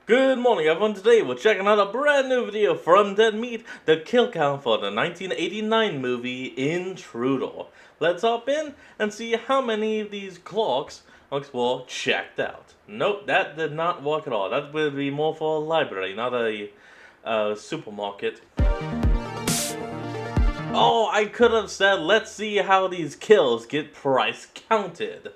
Good morning, everyone. Today we're checking out a brand new video from Dead Meat, the kill count for the 1989 movie Intruder. Let's hop in and see how many of these clocks were checked out. Nope, that did not work at all. That would be more for a library, not a supermarket. Oh, I could have said, let's see how these kills get price counted.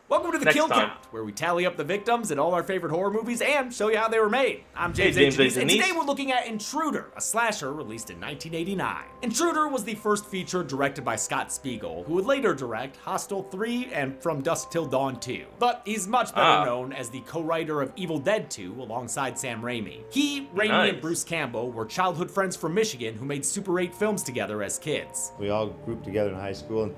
Welcome to the Kill Count, where we tally up the victims in all our favorite horror movies and show you how they were made. I'm James H. and today we're looking at Intruder, a slasher released in 1989. Intruder was the first feature directed by Scott Spiegel, who would later direct Hostel 3 and From Dusk Till Dawn 2. But he's much better known as the co-writer of Evil Dead 2 alongside Sam Raimi. Raimi, and Bruce Campbell were childhood friends from Michigan who made Super 8 films together as kids. We all grouped together in high school and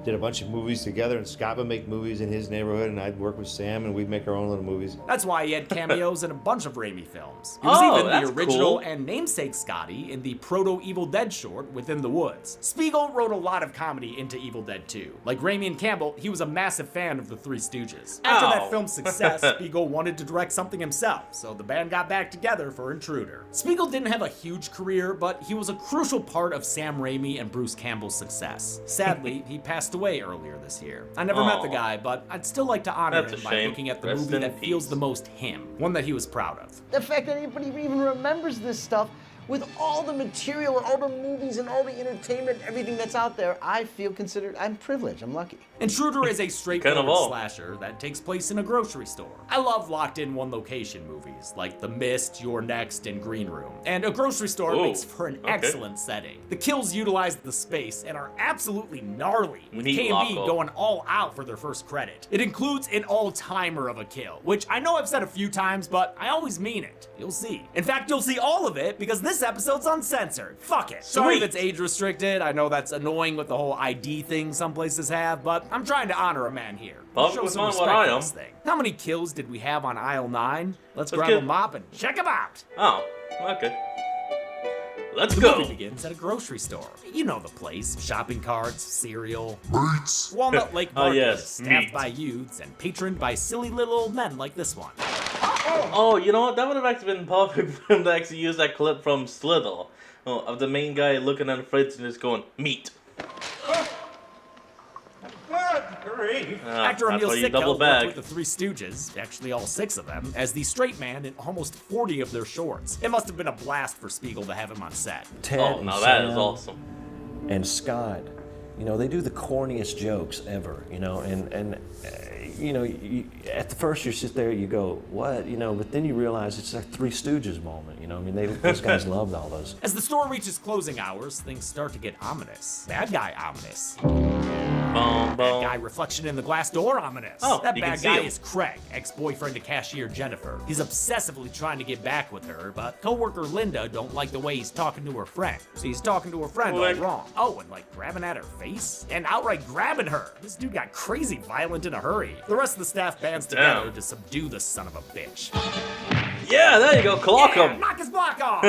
did a bunch of movies together, and Scott would make movies in his neighborhood, and I'd work with Sam, and we'd make our own little movies. That's why he had cameos in a bunch of Raimi films. He was even the original and namesake Scotty in the proto-Evil Dead short, Within the Woods. Spiegel wrote a lot of comedy into Evil Dead 2. Like Raimi and Campbell, he was a massive fan of the Three Stooges. After that film's success, Spiegel wanted to direct something himself, so the band got back together for Intruder. Spiegel didn't have a huge career, but he was a crucial part of Sam Raimi and Bruce Campbell's success. Sadly, he passed away earlier this year. I never met the guy, but I'd still like to honor him by looking at the movie that feels the most him, one that he was proud of. The fact that anybody even remembers this stuff with all the material and all the movies and all the entertainment, everything that's out there, I feel I'm privileged, I'm lucky. Intruder is a straightforward slasher that takes place in a grocery store. I love locked-in one-location movies, like The Mist, You're Next, and Green Room. And a grocery store makes for an excellent setting. The kills utilize the space and are absolutely gnarly, with K&B going all out for their first credit. It includes an all-timer of a kill, which I know I've said a few times, but I always mean it. You'll see. In fact, you'll see all of it because this episode's uncensored. Fuck it. Sorry if it's age restricted. I know that's annoying with the whole ID thing some places have, but I'm trying to honor a man here. Show some respect for this thing. How many kills did we have on aisle 9? Let's grab a mop and check them out. Oh, okay. Let's go. The movie begins at a grocery store. You know the place. Shopping carts, cereal, meats. Walnut Lake Market is staffed by youths and patroned by silly little old men like this one. Oh, you know what? That would have actually been perfect for him to actually use that clip from Slither. Of the main guy looking at the fridge and just going, meat. Actor Emil Sitko worked with the Three Stooges, actually all 6 of them, as the straight man in almost 40 of their shorts. It must have been a blast for Spiegel to have him on set. Ted now that is awesome. And Scott, you know, they do the corniest jokes ever, you know, and you know, at the first you sit there, you go, what, you know, but then you realize it's a Three Stooges moment, you know, I mean, those guys loved all those. As the store reaches closing hours, things start to get ominous. Bad guy ominous. Bad guy reflection in the glass door ominous. That bad guy is Craig, ex-boyfriend to cashier Jennifer. He's obsessively trying to get back with her, but coworker Linda don't like the way he's talking to her friend. So he's talking to her friend all wrong. Oh, and like grabbing at her face? And outright grabbing her. This dude got crazy violent in a hurry. The rest of the staff bands together to subdue the son of a bitch. Yeah, there you go, clock him. Knock his block off.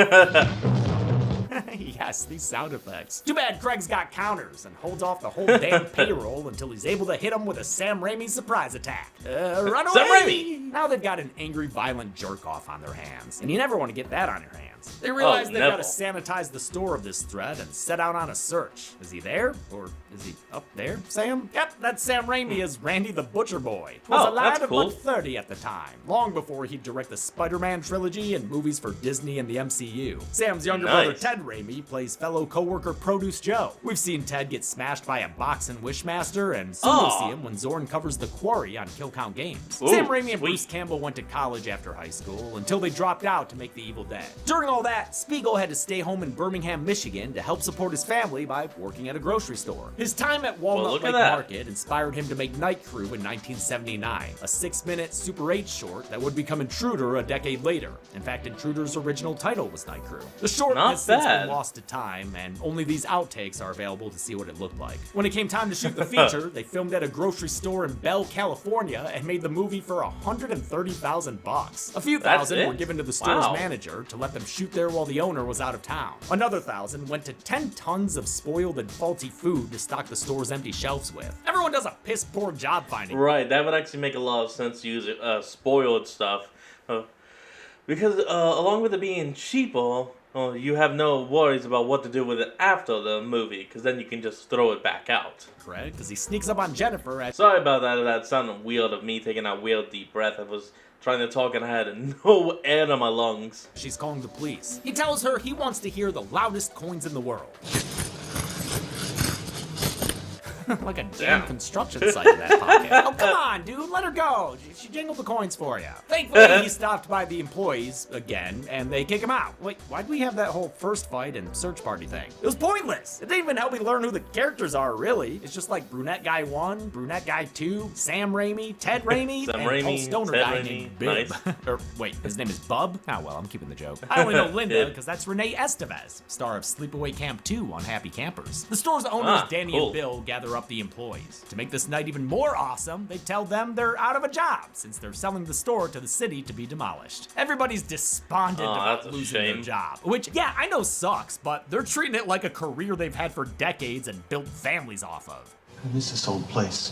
Yes, these sound effects. Too bad Craig's got counters and holds off the whole damn payroll until he's able to hit him with a Sam Raimi surprise attack. Run away! Sam Raimi! Now they've got an angry, violent jerk-off on their hands, and you never want to get that on your hands. They realize they've got to sanitize the store of this threat and set out on a search. Is he there? Or is he up there, Sam? Yep, that's Sam Raimi as Randy the Butcher Boy. Was a lad of about 30 at the time, long before he'd direct the Spider-Man trilogy and movies for Disney and the MCU. Sam's younger brother Ted Raimi plays fellow co-worker Produce Joe. We've seen Ted get smashed by a box in Wishmaster, and soon we'll see him when Zorn covers the Quarry on Kill Count Games. Sam Raimi and Bruce Campbell went to college after high school until they dropped out to make the Evil Dead. During all that, Spiegel had to stay home in Birmingham, Michigan to help support his family by working at a grocery store. His time at Walnut Lake Market inspired him to make Night Crew in 1979, a 6-minute Super 8 short that would become Intruder a decade later. In fact, Intruder's original title was Night Crew. The short has since been lost to time, and only these outtakes are available to see what it looked like. When it came time to shoot the feature, they filmed at a grocery store in Bell, California, and made the movie for $130,000. A few That's thousand were it? given to the store's Wow. manager to let them shoot there while the owner was out of town. Another 1,000 went to 10 tons of spoiled and faulty food to stock the store's empty shelves with. Everyone does a piss poor job finding. Right, that would actually make a lot of sense to use spoiled stuff. Because along with it being cheaper, you have no worries about what to do with it after the movie, because then you can just throw it back out. Craig, because he sneaks up on Jennifer as Sorry about that, if that sounded weird of me taking a weird deep breath. I was trying to talk and I had no air in my lungs. she's calling the police. He tells her he wants to hear the loudest coins in the world. Like a damn construction site in that pocket. Oh, come on, dude, let her go. She jingled the coins for you. Thankfully, he's stopped by the employees again, and they kick him out. Wait, why'd we have that whole first fight and search party thing? It was pointless. It didn't even help me learn who the characters are, really. It's just like Brunette Guy 1, Brunette Guy 2, Sam Raimi, Ted Raimi, Sam and Raimi, Paul Stoner Ted guy Raimi. named Bib. Nice. Or wait, his name is Bub? Oh, well, I'm keeping the joke. I only know Linda Bib. because that's Renee Estevez, star of Sleepaway Camp 2 on Happy Campers. The store's owners, Danny cool. and Bill, gather up the employees. To make this night even more awesome, they tell them they're out of a job since they're selling the store to the city to be demolished. Everybody's despondent about that's a losing their shame. job, which, yeah, I know sucks, but they're treating it like a career they've had for decades and built families off of. I miss this old place.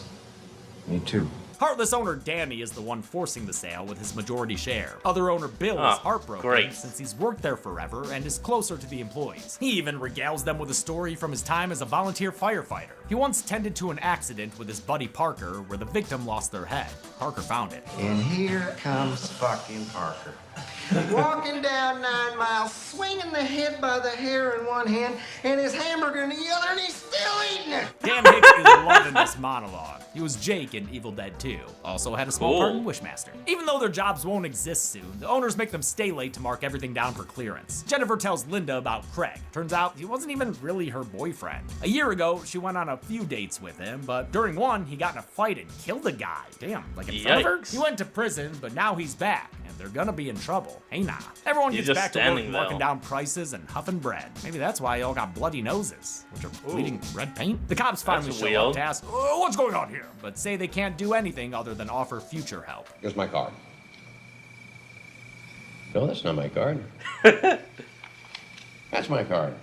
Me too. Heartless owner Danny is the one forcing the sale with his majority share. Other owner Bill is heartbroken great. since he's worked there forever and is closer to the employees. He even regales them with a story from his time as a volunteer firefighter. He once tended to an accident with his buddy Parker where the victim lost their head. Parker found it. And here comes fucking Parker. Walking down 9 miles, swinging the head by the hair in one hand and his hamburger in the other, and he's still eating it. Dan Hicks is loving this monologue. He was Jake in Evil Dead 2. Also had a small part in Wishmaster. Even though their jobs won't exist soon, the owners make them stay late to mark everything down for clearance. Jennifer tells Linda about Craig. Turns out he wasn't even really her boyfriend. A year ago, she went on a few dates with him, but during one, he got in a fight and killed a guy. Damn, like in front of her? Yikes. He went to prison, but now he's back, and they're gonna be in trouble. Hey nah. Everyone He's gets just back to work standing, marking though. down prices and huffing bread. Maybe that's why y'all got bloody noses, which are bleeding red paint. The cops finally That's show up weird. to ask, what's going on here? But say they can't do anything other than offer future help. Here's my card. No, that's not my card. That's my card.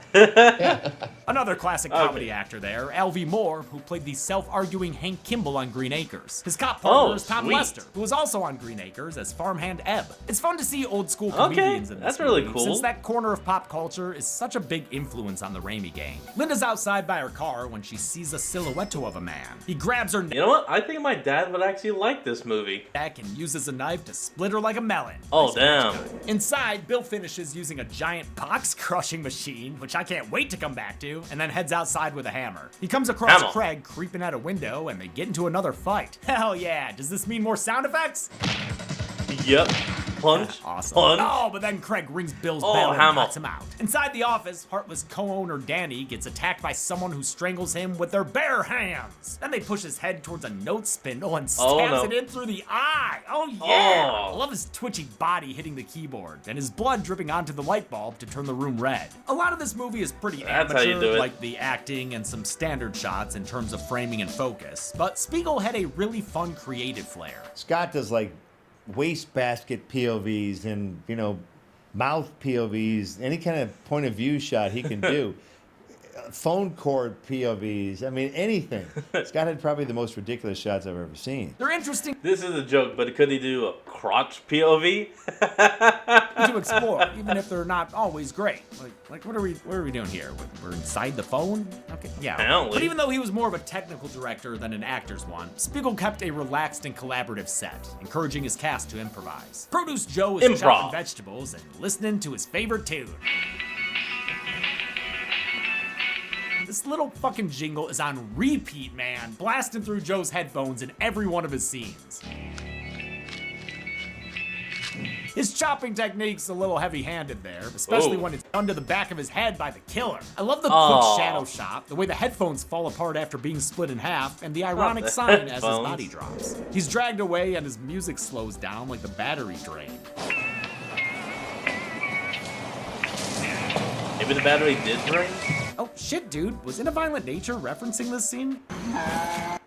Another classic comedy actor there, Alvy Moore, who played the self-arguing Hank Kimball on Green Acres. His cop partner is Tom sweet. Lester, who was also on Green Acres as farmhand Ebb. It's fun to see old school Okay, comedians in this that's really movie, cool. since that corner of pop culture is such a big influence on the Raimi gang. Linda's outside by her car when she sees a silhouette of a man. He grabs her You know what? I think my dad would actually like this movie. neck and uses a knife to split her like a melon. Oh, Nice damn. cut. Inside, Bill finishes using a giant box crushing machine, which I can't wait to come back to, and then heads outside with a hammer. He comes across Hammer. Craig creeping out a window, and they get into another fight. Hell yeah, does this mean more sound effects? Yep. Punch. Awesome. Punch. Oh, but then Craig rings Bill's Oh, bell and hammer. knocks him out. Inside the office, heartless co-owner Danny gets attacked by someone who strangles him with their bare hands. Then they push his head towards a note spindle and stabs Oh, no. it in through the eye. Oh yeah! Oh. I love his twitchy body hitting the keyboard and his blood dripping onto the light bulb to turn the room red. A lot of this movie is pretty That's how amateur, you do it. like the acting and some standard shots in terms of framing and focus. But Spiegel had a really fun creative flair. Scott does like wastebasket POVs and, you know, mouth POVs, any kind of point of view shot he can do. Phone cord POVs, I mean, anything. Scott had probably the most ridiculous shots I've ever seen. They're interesting This is a joke, but could he do a crotch POV? to explore, even if they're not always great. Like what are we doing here? We're inside the phone? Okay, yeah. Apparently. But even though he was more of a technical director than an actor's one, Spiegel kept a relaxed and collaborative set, encouraging his cast to improvise. Produce Joe is Improv. chopping vegetables and listening to his favorite tune. This little fucking jingle is on repeat, man, blasting through Joe's headphones in every one of his scenes. His chopping technique's a little heavy-handed there, especially Ooh. when it's done to the back of his head by the killer. I love the Aw. quick shadow shot, the way the headphones fall apart after being split in half, and the ironic the sign as his headphones. body drops. He's dragged away and his music slows down like the battery drain. Maybe the battery did drain? Oh shit, dude. Was In a Violent Nature referencing this scene?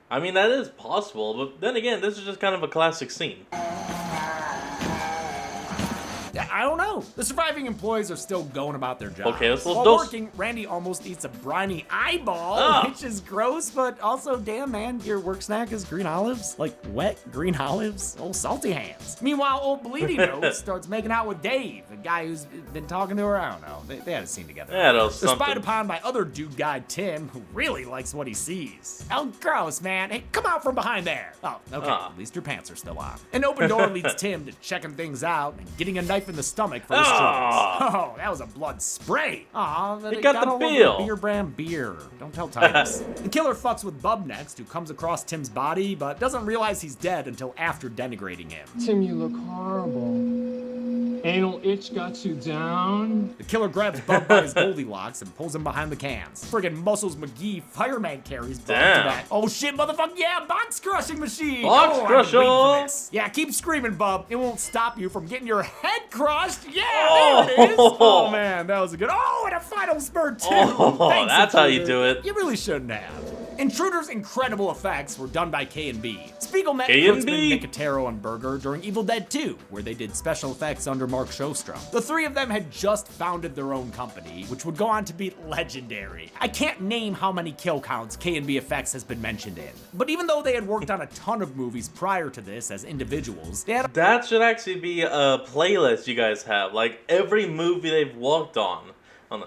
I mean, that is possible, but then again, this is just kind of a classic scene. I don't know. The surviving employees are still going about their jobs. Okay, let's While dose. working, Randy almost eats a briny eyeball, Ah. which is gross, but also, damn man, your work snack is green olives? Like wet green olives? Old salty hands. Meanwhile, old Bleedy Nose starts making out with Dave, the guy who's been talking to her. I don't know. They had a scene together. Yeah, that was They're spied something. upon by other dude guy Tim, who really likes what he sees. Oh, gross, man. Hey, come out from behind there. Oh, okay. Ah. At least your pants are still on. An open door leads Tim to checking things out and getting a knife in the stomach for his Ah. choice. Oh, that was a blood spray. Aw, It got the all over feel. Beer brand beer. Don't tell Titus. The killer fucks with Bub next, who comes across Tim's body, but doesn't realize he's dead until after denigrating him. Tim, you look horrible. Anal itch got you down. The killer grabs Bub by his Goldilocks and pulls him behind the cans. Friggin' Muscles McGee fireman carries Bub to Damn. that. Oh shit, motherfucker, yeah, box crushing machine. Box oh, crusher. I'm waiting for this. Yeah, keep screaming, Bub. It won't stop you from getting your head crushed. Yeah, Oh. there it is. Oh man, that was a good. Oh, and a final spurt too. Oh, Thanks, that's how you Intruder. do it. You really shouldn't have. Intruder's incredible effects were done by K&B. Spiegel met K&B. Kurtzman, Nicotero, and Berger during Evil Dead 2, where they did special effects under Mark Shostrom. The three of them had just founded their own company, which would go on to be legendary. I can't name how many kill counts K&B Effects has been mentioned in. But even though they had worked on a ton of movies prior to this as individuals, they had That should actually be a playlist you guys have. Like, every movie they've walked on.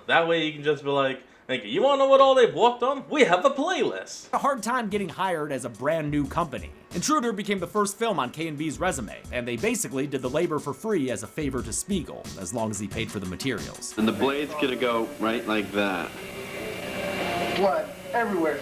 That way you can just be like, "Thank you. You want to know what all they've walked on? We have a playlist." a hard time getting hired as a brand new company. Intruder became the first film on K&B's resume, and they basically did the labor for free as a favor to Spiegel, as long as he paid for the materials. And the blade's gonna go right like that. Blood everywhere.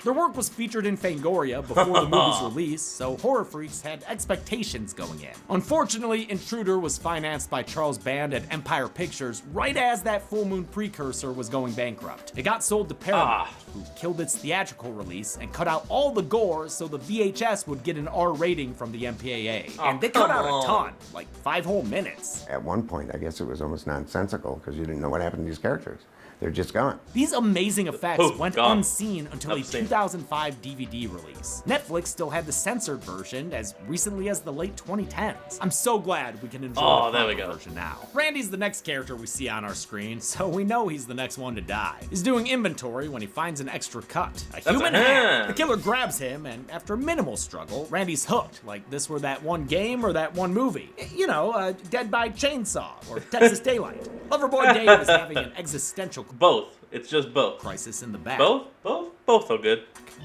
Their work was featured in Fangoria before the movie's release, so horror freaks had expectations going in. Unfortunately, Intruder was financed by Charles Band at Empire Pictures right as that Full Moon precursor was going bankrupt. It got sold to Paramount, who killed its theatrical release and cut out all the gore so the VHS would get an R rating from the MPAA. And they cut come out a on. ton, like 5 whole minutes. At one point, I guess it was almost nonsensical because you didn't know what happened to these characters. They're just gone. These amazing effects Oh, went God. unseen until a I've seen it. 2005 DVD release. Netflix still had the censored version as recently as the late 2010s. I'm so glad we can enjoy Oh, the there we proper go. version now. Randy's the next character we see on our screen, so we know he's the next one to die. He's doing inventory when he finds an extra cut. A human a hand. hand. The killer grabs him, and after minimal struggle, Randy's hooked, like this were that one game or that one movie. You know, Dead by Chainsaw or Texas Daylight. Loverboy Dave is having an existential Both. It's just both. crisis in the back. Both? Both are good.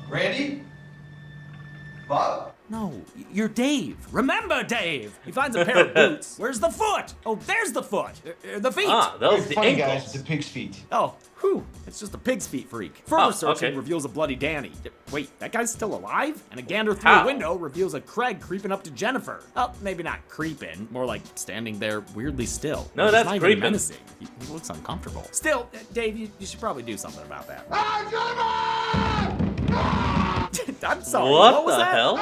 Randy? Bob? No, you're Dave. Remember Dave. He finds a pair of boots. Where's the foot? Oh, there's the foot. The feet. Ah, that was the Funny ankles. guys, the pig's feet. Oh, whew. It's just a pig's feet freak. Further Oh, searching okay. reveals a bloody Danny. Wait, that guy's still alive? And a gander through How? a window reveals a Craig creeping up to Jennifer. Oh, maybe not creeping, more like standing there weirdly still. No, Which is that's not even creeping. menacing. He looks uncomfortable. Still, Dave, you should probably do something about that. I'm sorry. What was the that? hell?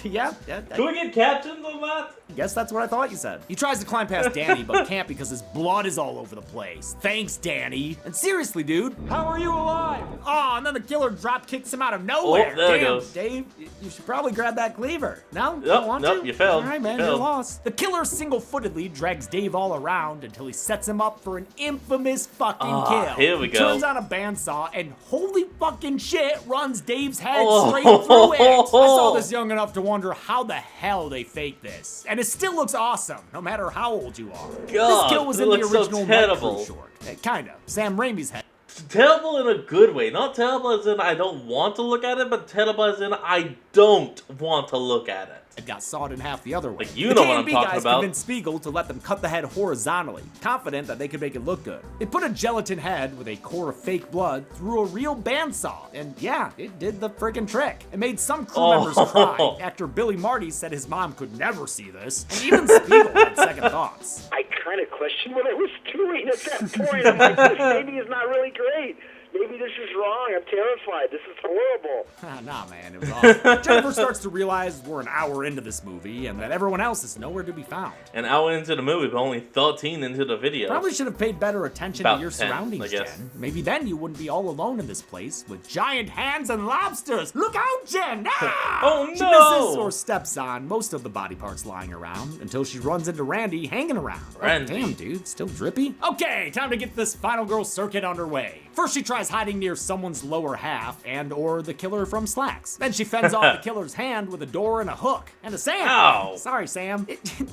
Yeah, Can we get captions on that? guess that's what I thought you said. He tries to climb past Danny, but can't because his blood is all over the place. Thanks, Danny. And seriously, dude. How are you alive? Oh, and then the killer drop kicks him out of nowhere. Oh, there it Damn, goes. Dave, you should probably grab that cleaver. No? You Nope, don't want nope, to? you failed. All right, man, You you're failed. lost. The killer single-footedly drags Dave all around until he sets him up for an infamous fucking Ah, kill. here we He go. turns on a bandsaw and holy fucking shit runs Dave's head Oh. straight through it. I saw this young enough to wonder how the hell they faked this. And it still looks awesome, no matter how old you are. This God, kill was it in the looks so original Night Crew terrible. short. Kinda. Sam Raimi's head. Terrible in a good way. Not terrible as in I don't want to look at it, but terrible as in I don't want to look at it. It got sawed in half the other way. Like, you the know what I'm K&B talking guys about. convinced Spiegel to let them cut the head horizontally, confident that they could make it look good. They put a gelatin head with a core of fake blood through a real bandsaw, and yeah, it did the friggin' trick. It made some crew members cry. Actor Billy Marty said his mom could never see this, and even Spiegel had second thoughts. I kind of questioned whether I was doing at that point. I'm like, this maybe is not really great. Maybe this is wrong. I'm terrified. This is horrible. Nah, man, it was awesome. Jennifer starts to realize we're an hour into this movie and that everyone else is nowhere to be found. An hour into the movie, but only 13 into the video. Probably should have paid better attention About to your 10, surroundings, I guess. Jen. Maybe then you wouldn't be all alone in this place with giant hands and lobsters. Look out, Jen! Ah! Oh, She no! misses or steps on most of the body parts lying around until she runs into Randy hanging around. Randy. Oh, damn, dude, still drippy? Okay, time to get this final girl circuit underway. First, she tries hiding near someone's lower half and or the killer from Slacks. Then she fends off the killer's hand with a door and a hook and a Sam. Ow. Sorry, Sam.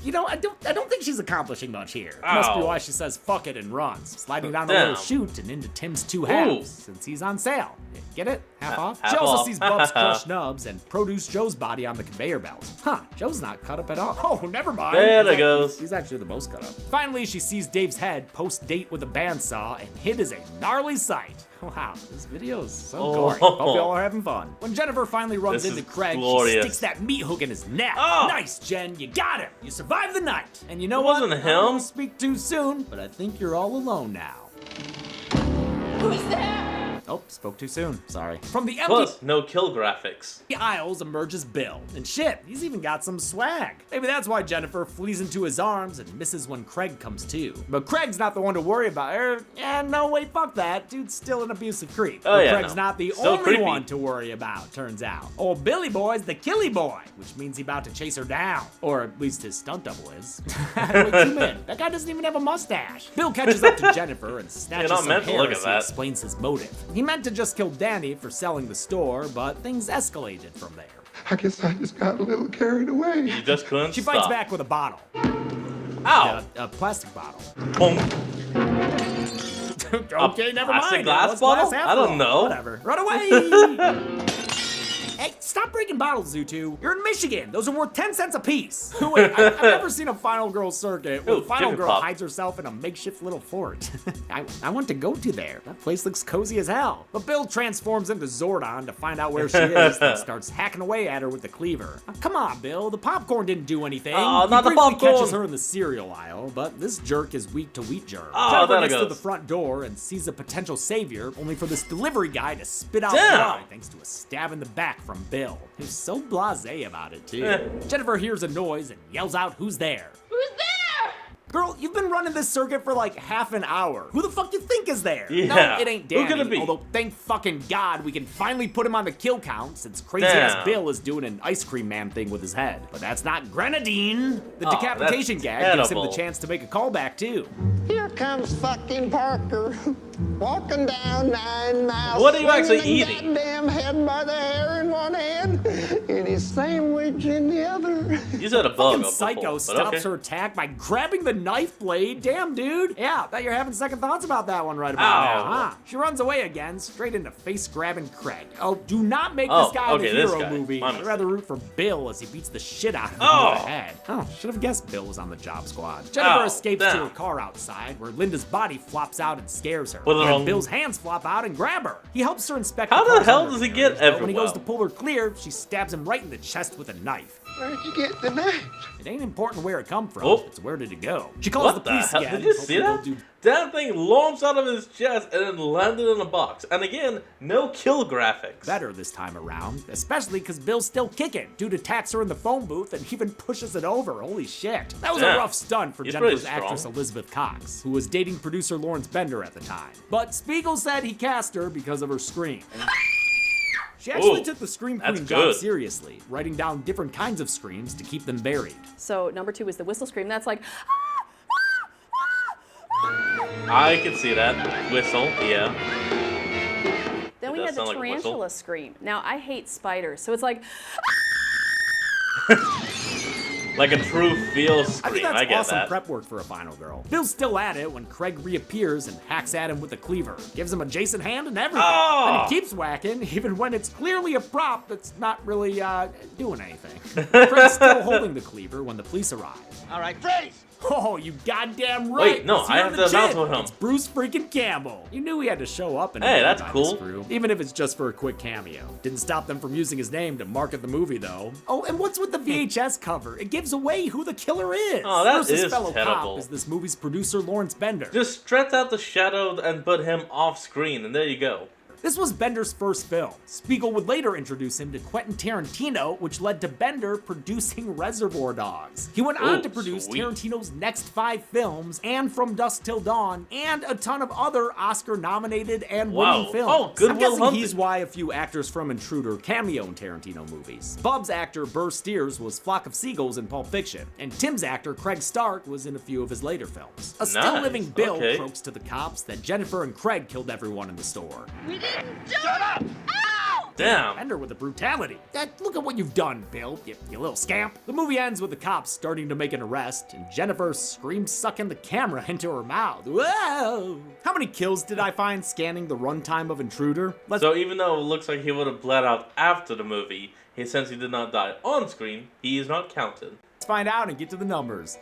You know, I don't think she's accomplishing much here. Must be Ow. why she says fuck it and runs, sliding down a Damn. little chute and into Tim's two halves since he's on sale. Get it? Half off? half She also off. sees Bub's crushed nubs and Produce Joe's body on the conveyor belt. Huh, Joe's not cut up at all. Oh, never mind. There it goes. He's actually the most cut up. Finally, she sees Dave's head post-date with a bandsaw, and it is a gnarly sight. Wow, this video is so gory. Hope y'all are having fun. When Jennifer finally runs This into is Craig, glorious. she sticks that meat hook in his neck. Oh. Nice, Jen, you got him. You survived the night. And you know It what? wasn't I don't him. wanna speak too soon, but I think you're all alone now. Who's there? Oh, spoke too soon. Sorry. From the empty Plus, no kill graphics. aisles emerges Bill. And shit, he's even got some swag. Maybe that's why Jennifer flees into his arms and misses when Craig comes to. But Craig's not the one to worry about her. Yeah, no, wait, fuck that. Dude's still an abusive creep. Oh, But yeah, Craig's no. not the Still only creepy. one to worry about, turns out. Old Billy Boy's the killy boy, which means he's about to chase her down. Or at least his stunt double is. Wait, zoom in. That guy doesn't even have a mustache. Bill catches up to Jennifer and snatches You're not some meant to hair look as at he that. explains his motive. He meant to just kill Danny for selling the store, but things escalated from there. I guess I just got a little carried away. You just couldn't She fights stop. back with a bottle. Ow! A plastic bottle. Boom. Okay, never plastic mind. glass It was bottle? after I don't all. know. Whatever. Run away! Hey, stop breaking bottles, Zutu. You're in Michigan. Those are worth 10 cents a piece. Wait, I've never seen a final girl circuit where Ooh, the final Jiffy girl Pop. hides herself in a makeshift little fort. I want to go to there. That place looks cozy as hell. But Bill transforms into Zordon to find out where she is and starts hacking away at her with the cleaver. Come on, Bill. The popcorn didn't do anything. Oh, He not the briefly popcorn. catches her in the cereal aisle, but this jerk is weak to wheat germ. Oh, Jennifer there it gets to goes. the front door and sees a potential savior, only for this delivery guy to spit out Damn. blood thanks to a stab in the back from Bill, who's so blasé about it too. Eh. Jennifer hears a noise and yells out, "Who's there?" Who's there? Girl, you've been running this circuit for like half an hour. Who the fuck you think is there? Yeah. No, it ain't Who Danny. could it be? Although, thank fucking God, we can finally put him on the kill count since crazy Damn. ass Bill is doing an ice cream man thing with his head. But that's not Grenadine. The Oh, decapitation that's gag gives him the terrible. chance to make a callback too. Here comes fucking Parker, walking down 9 miles. What are you actually swinging the eating? Goddamn head by the hair in one hand, and his sandwich in the other. You said a bug. Fucking Psycho before, but stops okay. her attack by grabbing the knife blade. Damn, dude. Yeah, bet you're having second thoughts about that one right about Ow. now, huh? She runs away again, straight into face-grabbing Craig. Oh, do not make Oh, this guy okay, the this hero guy. movie. My I'd mistake. rather root for Bill as he beats the shit out of him Oh. in the head. Oh, should have guessed Bill was on the job squad. Jennifer Ow, escapes to damn. her car outside, where Linda's body flops out and scares her. With her and own- Bill's hands flop out and grab her. He helps her inspect How the car's hell does he undercarriage, get but when he goes to everywhere? pull her clear, she stabs him right in the chest with a knife. Where'd you get the knife? It ain't important where it come from. Oh. It's where did it go? She calls the What the police hell? again. Did you see Hopefully that? they'll do- That thing launched out of his chest and then landed in a box. And again, no kill graphics. better this time around, especially because Bill's still kicking. Dude attacks her in the phone booth and even pushes it over. Holy shit. That was a Yeah. rough stunt for He's Jennifer's pretty strong. actress Elizabeth Cox, who was dating producer Lawrence Bender at the time. But Spiegel said he cast her because of her scream. She actually Ooh, took the scream that's queen job good. seriously, writing down different kinds of screams to keep them buried. So number 2 is the whistle scream. That's like, I can see that. Whistle, yeah. then we does had the sound like a whistle. tarantula scream. Now I hate spiders, so it's like, Like a true feel I think scream. that's I get awesome that. prep work for a final girl. Bill's still at it when Craig reappears and hacks at him with a cleaver. Gives him a Jason hand and everything. Oh! And he keeps whacking, even when it's clearly a prop that's not really doing anything. Craig's still holding the cleaver when the police arrive. All right, freeze! Oh, you goddamn right. Wait, no, He's I here have in to the announce gym. with him. It's Bruce freaking Campbell. You knew he had to show up and Hey, that's cool. even if it's just for a quick cameo. Didn't stop them from using his name to market the movie, though. Oh, and what's with the VHS cover? It gives away who the killer is. Oh, that Bruce's is fellow terrible. cop is this movie's producer, Lawrence Bender. Just stretch out the shadow and put him off screen, and there you go. This was Bender's first film. Spiegel would later introduce him to Quentin Tarantino, which led to Bender producing Reservoir Dogs. He went on to produce Tarantino's next 5 films, and From Dusk Till Dawn, and a ton of other Oscar-nominated and winning films. Oh, Good I'm Will guessing Hunting. he's why a few actors from Intruder cameo in Tarantino movies. Bub's actor Burr Steers was Flock of Seagulls in Pulp Fiction, and Tim's actor Craig Stark was in a few of his later films. A still-living Bill croaks to the cops that Jennifer and Craig killed everyone in the store. We didn't do it! Shut up! Ow! Damn. Bender with the brutality. Look at what you've done, Bill, you little scamp. The movie ends with the cops starting to make an arrest, and Jennifer screams sucking the camera into her mouth. Whoa! How many kills did I find scanning the runtime of Intruder? So even though it looks like he would have bled out after the movie, since he did not die on screen, he is not counted. Let's find out and get to the numbers.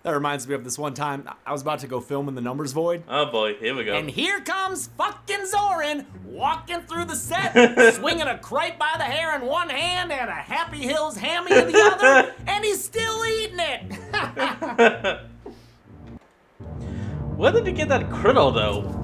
That reminds me of this one time I was about to go film in the numbers void. Oh boy, here we go. And here comes fucking Zorin walking through the set, swinging a crepe by the hair in one hand and a Happy Hills hammy in the other, and he's still eating it. Where did you get that criddle though?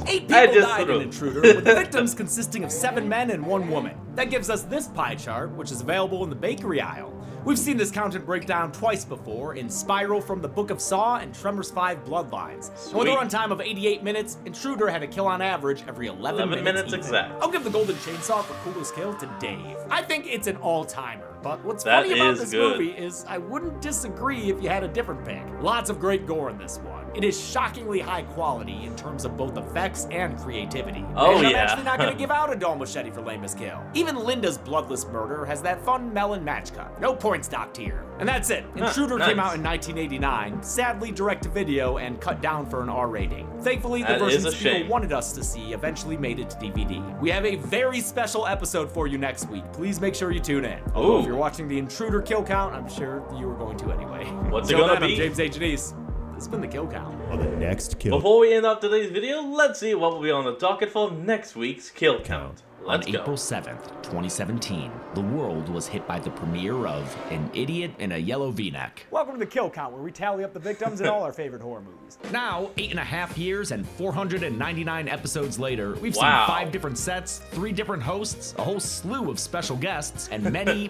8 people died in Intruder, with the victims consisting of 7 men and 1 woman. That gives us this pie chart, which is available in the bakery aisle. We've seen this counted breakdown twice before, in Spiral from the Book of Saw and Tremors 5 Bloodlines. And with a runtime of 88 minutes, Intruder had a kill on average every 11 minutes exact. I'll give the Golden Chainsaw for coolest kill to Dave. I think it's an all-timer, but what's That funny about is this good. movie is I wouldn't disagree if you had a different pick. Lots of great gore in this one. It is shockingly high quality in terms of both effects and creativity. Oh, and I'm yeah. actually not gonna give out a dull machete for lamest kill. Even Linda's bloodless murder has that fun melon match cut. No points docked here. And that's it. Intruder nice. came out in 1989, sadly direct to video and cut down for an R rating. Thankfully, the That is versions a people shame. wanted us to see eventually made it to DVD. We have a very special episode for you next week. Please make sure you tune in. Although if you're watching the Intruder kill count, I'm sure you are going to anyway. What's it Until gonna then, be? I'm James H. Denise. This has been the kill count. On the next kill. Before we end up today's video, let's see what will be on the docket for next week's kill count. Let's On go. April 7th, 2017, the world was hit by the premiere of An Idiot in a Yellow V-Neck. Welcome to the Kill Count, where we tally up the victims in all our favorite horror movies. Now, 8.5 years and 499 episodes later, we've seen 5 different sets, 3 different hosts, a whole slew of special guests, and many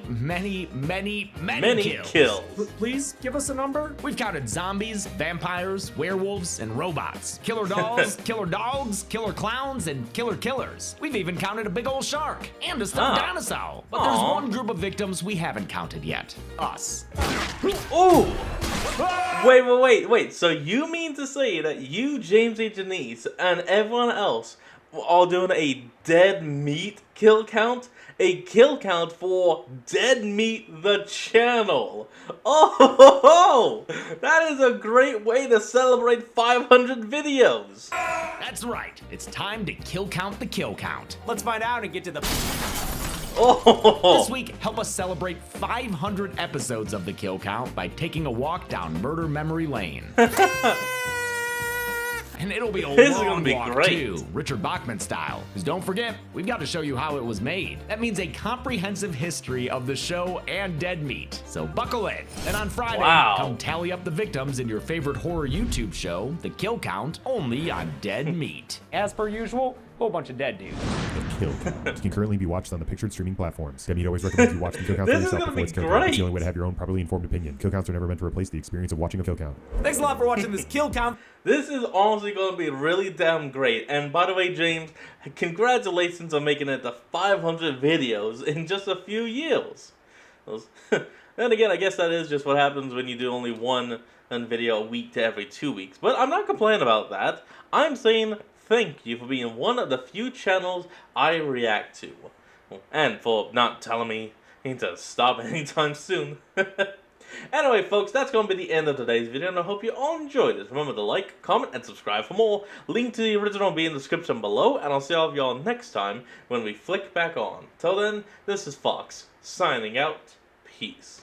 kills. Please give us a number. We've counted zombies, vampires, werewolves, and robots. Killer dolls, killer dogs, killer clowns, and killer killers. We've even counted a big old shark and a stuffed dinosaur. But there's one group of victims we haven't counted yet. Us. Ooh! Wait. So you mean to say that you, James H. Denise, and everyone else were all doing a dead meat kill count? A kill count for Dead Meat the channel. Oh, that is a great way to celebrate 500 videos. That's right. It's time to kill count the kill count. Let's find out and get to the... This week, help us celebrate 500 episodes of the kill count by taking a walk down Murder Memory Lane. And it'll be a This is long gonna be walk great. too, Richard Bachman style. Because don't forget, we've got to show you how it was made. That means a comprehensive history of the show and Dead Meat. So buckle in. And on Friday, come tally up the victims in your favorite horror YouTube show, The Kill Count, only on Dead Meat. As per usual, whole bunch of dead dudes. The Kill Count can currently be watched on the pictured streaming platforms. Dead Meat always recommends you watch the Kill Count for This is yourself gonna before be it's kill count. It's the great. only way to have your own properly informed opinion. Kill counts are never meant to replace the experience of watching a kill count. Thanks a lot for watching this Kill Count. This is honestly going to be really damn great. And by the way, James, congratulations on making it to 500 videos in just a few years. Then again, I guess that is just what happens when you do only one video a week to every 2 weeks. But I'm not complaining about that. I'm saying thank you for being one of the few channels I react to. And for not telling me to stop anytime soon. Anyway, folks, that's going to be the end of today's video, and I hope you all enjoyed it. Remember to like, comment, and subscribe for more. Link to the original will be in the description below, and I'll see all of y'all next time when we flick back on. Till then, this is Fox, signing out. Peace.